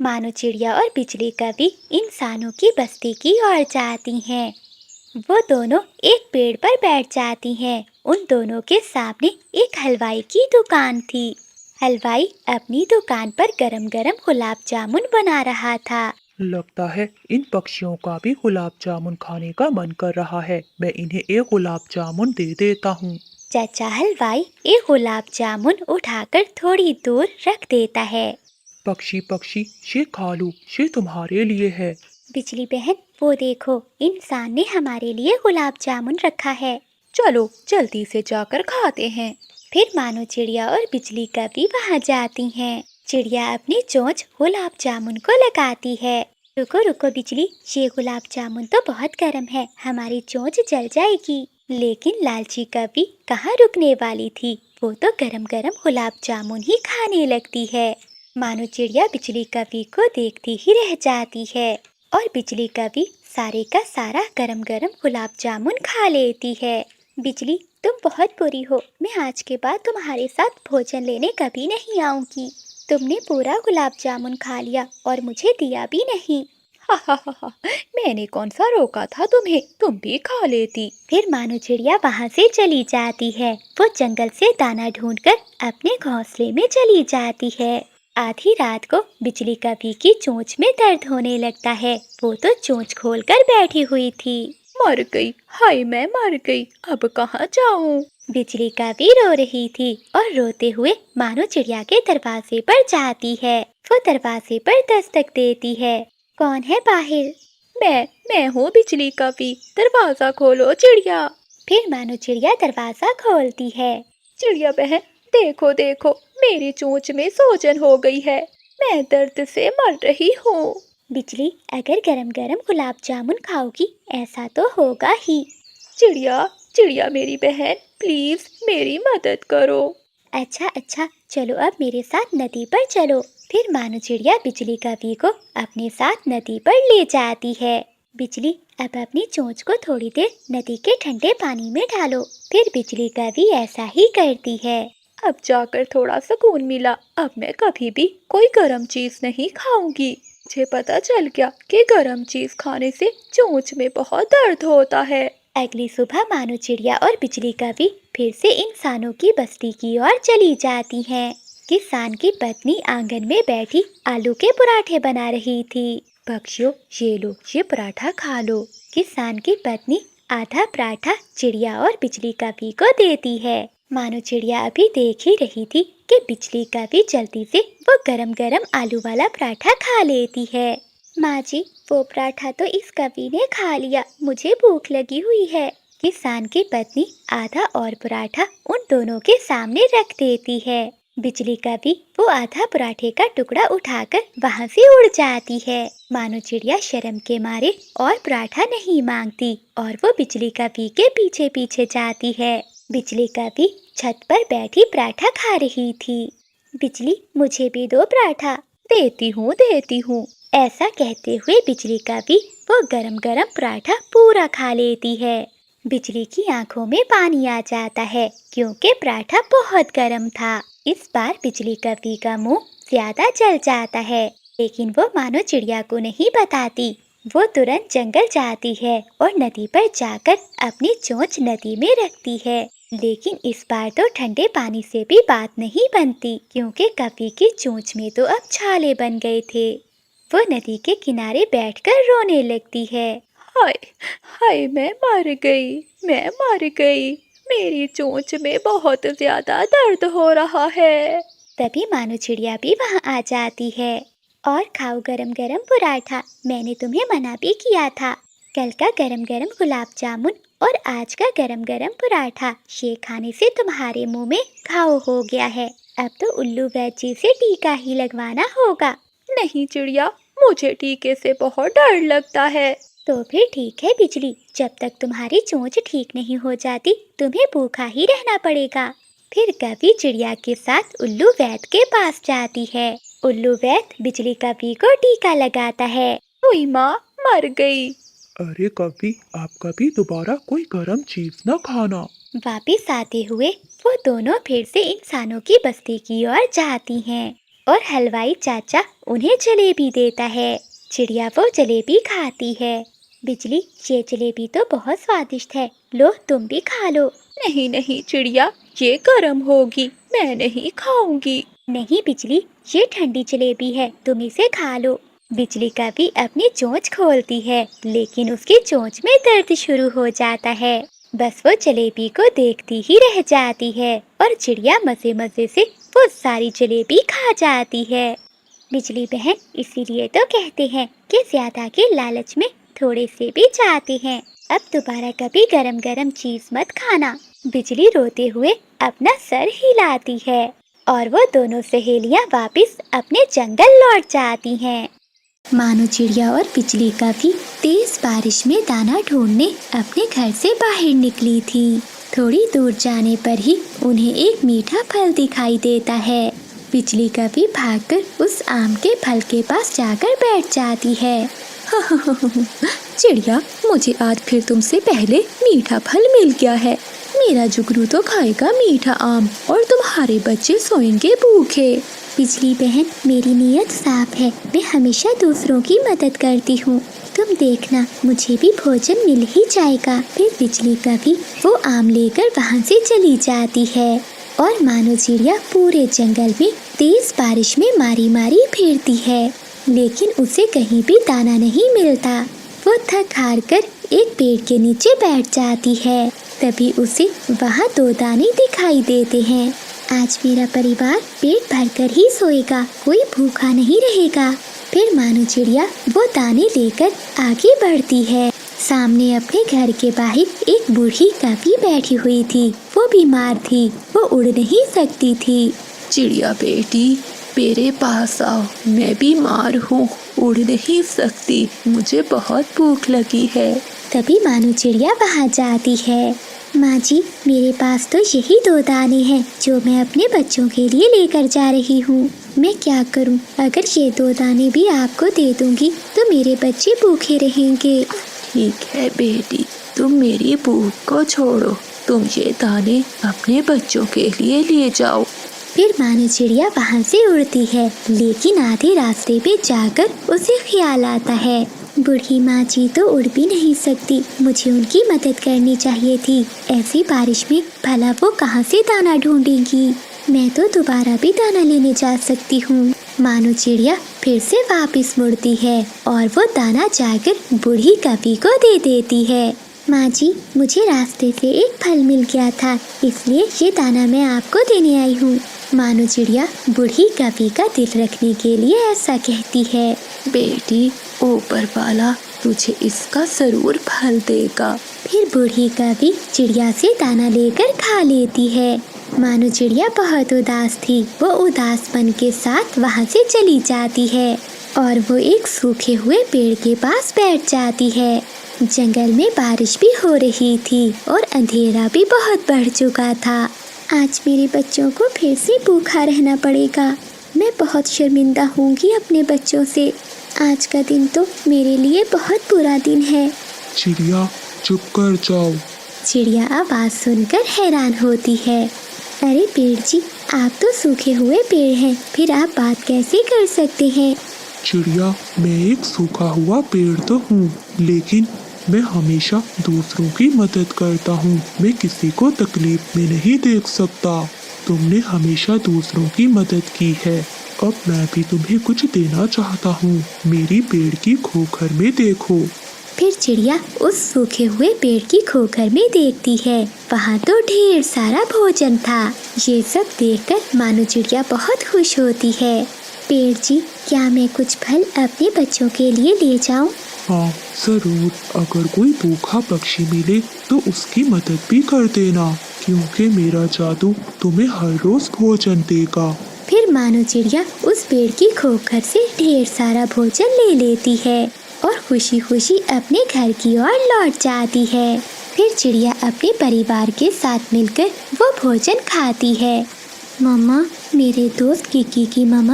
मानो चिड़िया और बिजली कभी इंसानों की बस्ती की ओर जाती हैं। वो दोनों एक पेड़ पर बैठ जाती हैं। उन दोनों के सामने एक हलवाई की दुकान थी। हलवाई अपनी दुकान पर गरम-गरम गुलाब जामुन बना रहा था। लगता है इन पक्षियों का भी गुलाब जामुन खाने का मन कर रहा है। मैं इन्हें एक गुलाब जामुन दे देता हूँ। चाचा हलवाई एक गुलाब जामुन उठाकर थोड़ी दूर रख देता है। पक्षी पक्षी, ये खा लो, ये तुम्हारे लिए है। बिजली बहन, वो देखो, इंसान ने हमारे लिए गुलाब जामुन रखा है। चलो जल्दी से जाकर खाते हैं। फिर मानो चिड़िया और बिजली कभी वहाँ जाती हैं। चिड़िया अपनी चोंच गुलाब जामुन को लगाती है। रुको रुको बिजली, ये गुलाब जामुन तो बहुत गर्म है, हमारी चोंच जल जाएगी। लेकिन लालची कभी कहाँ रुकने वाली थी, वो तो गरम गरम गुलाब जामुन ही खाने लगती है। मानो चिड़िया बिजली कभी को देखती ही रह जाती है और बिजली कभी सारे का सारा गरम गरम गुलाब जामुन खा लेती है। बिजली, तुम बहुत बुरी हो, मैं आज के बाद तुम्हारे साथ भोजन लेने कभी नहीं आऊंगी। तुमने पूरा गुलाब जामुन खा लिया और मुझे दिया भी नहीं। हा हा हा हा, मैंने कौन सा रोका था तुम्हें, तुम भी खा लेती। फिर मानो चिड़िया वहाँ से चली जाती है। वो जंगल से दाना ढूंढकर अपने घोंसले में चली जाती है। आधी रात को बिजली कभी की चोंच में दर्द होने लगता है। वो तो चोंच खोलकर बैठी हुई थी। मर गई, हाय मैं मर गई, अब कहाँ जाऊं। बिजली कभी रो रही थी और रोते हुए मानो चिड़िया के दरवाजे पर जाती है। वो दरवाजे पर दस्तक देती है। कौन है बाहर? मैं हूँ बिजली का भी, दरवाजा खोलो चिड़िया। फिर मानो चिड़िया दरवाजा खोलती है। चिड़िया बहन, देखो देखो, मेरी चोंच में सूजन हो गई है, मैं दर्द से मर रही हूँ। बिजली, अगर गरम गरम गुलाब जामुन खाओगी ऐसा तो होगा ही। चिड़िया चिड़िया मेरी बहन, प्लीज मेरी मदद करो। अच्छा अच्छा, चलो अब मेरे साथ नदी पर चलो। फिर मानो चिड़िया बिजली कभी को अपने साथ नदी पर ले जाती है। बिजली, अब अपनी चोंच को थोड़ी देर नदी के ठंडे पानी में डालो। फिर बिजली कभी ऐसा ही करती है। अब जाकर थोड़ा सुकून मिला, अब मैं कभी भी कोई गर्म चीज नहीं खाऊंगी। मुझे पता चल गया कि गर्म चीज खाने से चोंच में बहुत दर्द होता है। अगली सुबह मानो चिड़िया और बिजली कभी फिर से इंसानों की बस्ती की ओर चली जाती हैं। किसान की पत्नी आंगन में बैठी आलू के पराठे बना रही थी। पक्षियों, ये लो, ये पराठा खा लो। किसान की पत्नी आधा पराठा चिड़िया और बिजली कभी को देती है। मानो चिड़िया अभी देख ही रही थी कि बिजली कभी जल्दी से वो गरम गरम आलू वाला पराठा खा लेती है। माँ जी, वो पराठा तो इस कवि ने खा लिया, मुझे भूख लगी हुई है। किसान की पत्नी आधा और पराठा उन दोनों के सामने रख देती है। बिजली कभी वो आधा पराठे का टुकड़ा उठाकर वहाँ से उड़ जाती है। मानो चिड़िया शर्म के मारे और पराठा नहीं मांगती और वो बिजली कभी के पीछे पीछे जाती है। बिजली कभी छत पर बैठी पराठा खा रही थी। बिजली, मुझे भी दो पराठा। देती हूँ। ऐसा कहते हुए बिजली कभी वो गरम गरम पराठा पूरा खा लेती है। बिजली की आंखों में पानी आ जाता है क्योंकि पराठा बहुत गर्म था। इस बार बिजली कभी का मुंह ज्यादा जल जाता है, लेकिन वो मानो चिड़िया को नहीं बताती। वो तुरंत जंगल जाती है और नदी पर जाकर अपनी चोंच नदी में रखती है। लेकिन इस बार तो ठंडे पानी से भी बात नहीं बनती क्योंकि कभी की चोंच में तो अब छाले बन गए थे। वो नदी के किनारे बैठकर रोने लगती है। हाय हाय मैं मर गई, मेरी चोंच में बहुत ज्यादा दर्द हो रहा है। तभी मानो चिड़िया भी वहाँ आ जाती है। और खाओ गरम गरम पराठा, मैंने तुम्हें मना भी किया था। कल का गरम गरम गुलाब जामुन और आज का गरम गरम पराठा, ये खाने से तुम्हारे मुंह में घाव हो गया है। अब तो उल्लू वैद्य से टीका ही लगवाना होगा। नहीं चिड़िया, मुझे टीके से बहुत डर लगता है। तो फिर ठीक है बिजली, जब तक तुम्हारी चोंच ठीक नहीं हो जाती तुम्हें भूखा ही रहना पड़ेगा। फिर कभी चिड़िया के साथ उल्लू वैद्य के पास जाती है। उल्लू वैद्य बिजली कभी को टीका लगाता है। हुई माँ, मर गई। अरे कभी, आप कभी दोबारा कोई गर्म चीज न खाना। वापिस आते हुए वो दोनों फिर से इंसानों की बस्ती की ओर जाती हैं। और हलवाई चाचा उन्हें जलेबी देता है। चिड़िया वो जलेबी खाती है। बिजली, ये जलेबी तो बहुत स्वादिष्ट है, लो तुम भी खा लो। नहीं नहीं चिड़िया, ये गर्म होगी, मैं नहीं खाऊंगी। नहीं बिजली, ये ठंडी जलेबी है, तुम इसे खा लो। बिजली कभी अपनी चोंच खोलती है, लेकिन उसकी चोंच में दर्द शुरू हो जाता है। बस वो जलेबी को देखती ही रह जाती है और चिड़िया मजे मजे से वो सारी जलेबी खा जाती है। बिजली बहन, इसीलिए तो कहते हैं कि ज्यादा के लालच में थोड़े से भी जाते हैं। अब दोबारा कभी गरम गरम चीज मत खाना। बिजली रोते हुए अपना सर हिलाती है और वो दोनों सहेलियां वापस अपने जंगल लौट जाती हैं। मानो चिड़िया और बिजली कभी तेज बारिश में दाना ढूंढने अपने घर से बाहर निकली थी। थोड़ी दूर जाने पर ही उन्हें एक मीठा फल दिखाई देता है। बिजली कभी भागकर उस आम के फल के पास जाकर बैठ जाती है। चिड़िया, मुझे आज फिर तुमसे पहले मीठा फल मिल गया है। मेरा जुगनू तो खाएगा मीठा आम और तुम्हारे बच्चे सोएंगे भूखे। बिजली बहन, मेरी नीयत साफ है, मैं हमेशा दूसरों की मदद करती हूँ। तुम देखना, मुझे भी भोजन मिल ही जाएगा। फिर बिजली कभी वो आम लेकर वहाँ से चली जाती है और मानो चिड़िया पूरे जंगल में तेज बारिश में मारी मारी फिरती है, लेकिन उसे कहीं भी दाना नहीं मिलता। वो थक हार कर एक पेड़ के नीचे बैठ जाती है। तभी उसे वहाँ 2 दाने दिखाई देते हैं। आज मेरा परिवार पेट भरकर ही सोएगा, कोई भूखा नहीं रहेगा। फिर मानो चिड़िया वो दाने लेकर आगे बढ़ती है। सामने अपने घर के बाहर एक बूढ़ी कभी बैठी हुई थी। वो बीमार थी, वो उड़ नहीं सकती थी। चिड़िया बेटी, मेरे पास आओ, मैं बीमार हूँ, उड़ नहीं सकती, मुझे बहुत भूख लगी है। तभी मानो चिड़िया वहाँ जाती है। माँ जी, मेरे पास तो यही 2 दाने हैं जो मैं अपने बच्चों के लिए लेकर जा रही हूँ। मैं क्या करूँ? अगर ये 2 दाने भी आपको दे दूँगी तो मेरे बच्चे भूखे रहेंगे। ठीक है बेटी, तुम मेरी भूख को छोड़ो, तुम ये दाने अपने बच्चों के लिए ले जाओ। फिर मानो चिड़िया वहाँ से उड़ती है, लेकिन आधे रास्ते पे जाकर उसे ख्याल आता है, बूढ़ी माँ जी तो उड़ भी नहीं सकती, मुझे उनकी मदद करनी चाहिए थी। ऐसी बारिश में भला वो कहाँ से दाना ढूंढेंगी? मैं तो दोबारा भी दाना लेने जा सकती हूँ। मानो चिड़िया फिर से वापस मुड़ती है और वो दाना जाकर बूढ़ी कभी को दे देती है। माँ जी, मुझे रास्ते से एक फल मिल गया था, इसलिए ये दाना मैं आपको देने आई हूँ। मानो चिड़िया बूढ़ी कभी का दिल रखने के लिए ऐसा कहती है। बेटी, ऊपर वाला तुझे इसका जरूर फल देगा। फिर बूढ़ी कभी चिड़िया से दाना लेकर खा लेती है। मानो चिड़िया बहुत उदास थी, वो उदासपन के साथ वहाँ से चली जाती है और वो एक सूखे हुए पेड़ के पास बैठ जाती है। जंगल में बारिश भी हो रही थी और अंधेरा भी बहुत बढ़ चुका था। आज मेरे बच्चों को फिर से भूखा रहना पड़ेगा। मैं बहुत शर्मिंदा होंगी अपने बच्चों से। आज का दिन तो मेरे लिए बहुत बुरा दिन है। चिड़िया, चुप कर जाओ। चिड़िया आवाज सुनकर हैरान होती है। अरे पेड़ जी, आप तो सूखे हुए पेड़ हैं, फिर आप बात कैसे कर सकते हैं? चिड़िया, मैं एक सूखा हुआ पेड़ तो हूँ, लेकिन मैं हमेशा दूसरों की मदद करता हूँ। मैं किसी को तकलीफ में नहीं देख सकता। तुमने हमेशा दूसरों की मदद की है, अब मैं भी तुम्हें कुछ देना चाहता हूँ। मेरी पेड़ की खोखर में देखो। फिर चिड़िया उस सूखे हुए पेड़ की खोखर में देखती है, वहाँ तो ढेर सारा भोजन था। ये सब देखकर मानो चिड़िया बहुत खुश होती है। पेड़ जी, क्या मैं कुछ फल अपने बच्चों के लिए ले जाऊं? हाँ जरूर, अगर कोई भूखा पक्षी मिले तो उसकी मदद भी कर देना, क्योंकि मेरा जादू तुम्हें हर रोज भोजन देगा। फिर मानो चिड़िया उस पेड़ की खोखर से ढेर सारा भोजन ले लेती है और खुशी खुशी अपने घर की ओर लौट जाती है। फिर चिड़िया अपने परिवार के साथ मिलकर वो भोजन खाती है। मम्मा, मेरे दोस्त किकी की मम्मा